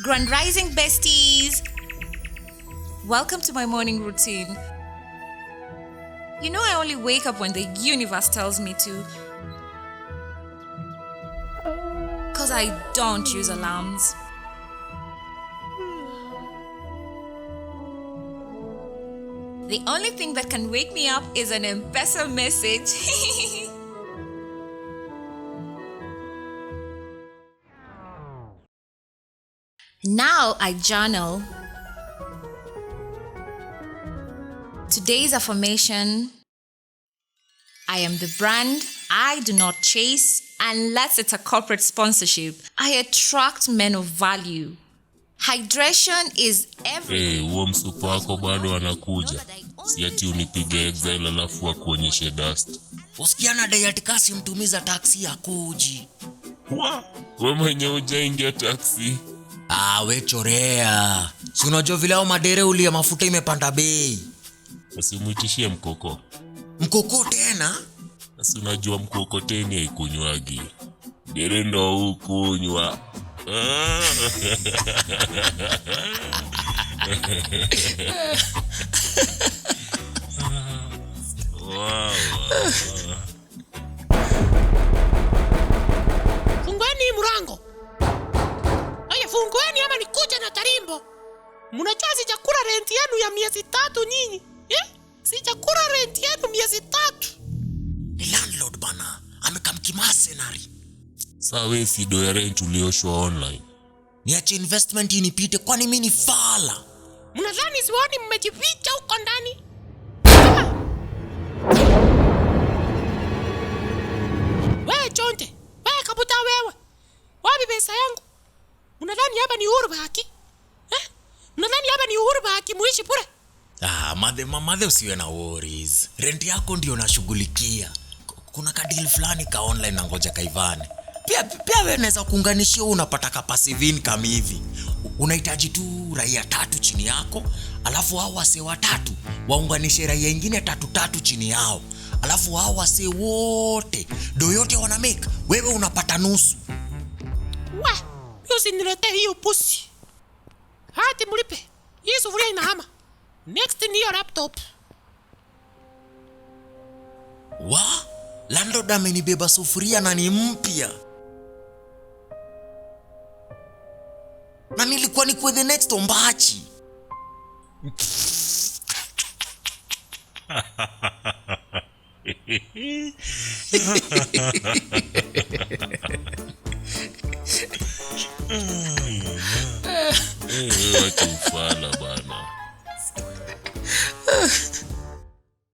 Grand Rising besties! Welcome to my morning routine. You know I only wake up when the universe tells me to. Cause I don't use alarms. The only thing that can wake me up is an M-Pesa message. Now I journal. Today's affirmation: I am the brand I do not chase unless it's a corporate sponsorship. I attract men of value. Hydration is everything. Huo msupa wako bado anakuja. Si ati unipige exile alafu akuonyeshe dust. Usikiana diet kasi mtumiza taksi ya kuji. Wewe mwenye hujaingia taksi. We chorea. Si unajua vile hao madere ulia mafuta imepanda bei. Usimwitishie mkoko. Mkoko tena? Si unajua mkokoteni haikunywagi. Dere ndo hukunywa. Fungueni mlango. Haya fungueni ama nikuja na tarimbo. Mnajua sijakula rent yenu ya miezi 3 nyinyi. Sijakula rent yenu miezi 3. Ni landlord bana. Amekamkimasenari. Sawa si do ya rent ulioshwa online. Niache investment inipite kwani mimi ni fala. Mnadhani siwaoni mmejificha huko ndani? Wewe chonte, wewe kabuta wewe. Wapi pesa yangu? Mnadhani hapa ni uhuru baki? Mnadhani hapa ni uhuru baki muishi bure? Madhe usiwe na worries. Rent yako ndio nashughulikia. Kuna kadili fulani ka online na ngoja kaivane. Pia wewe unaweza kuunganishia unapata ka passive income hivi. Unahitaji tu raia 3 chini yako, alafu hao wase watatu waunganishe raia wengine 3 chini yao. Alafu hao wase wote do yote wana make, wewe unapata nusu. Usiniletee hiyo pusi. Hati mlipe. Hii sufuria inahama. Next ni your laptop. Landlord amenibeba sufuria na ni mpya. Na nilikuwa nikuwe the next ombachi. Wacha ufala bana.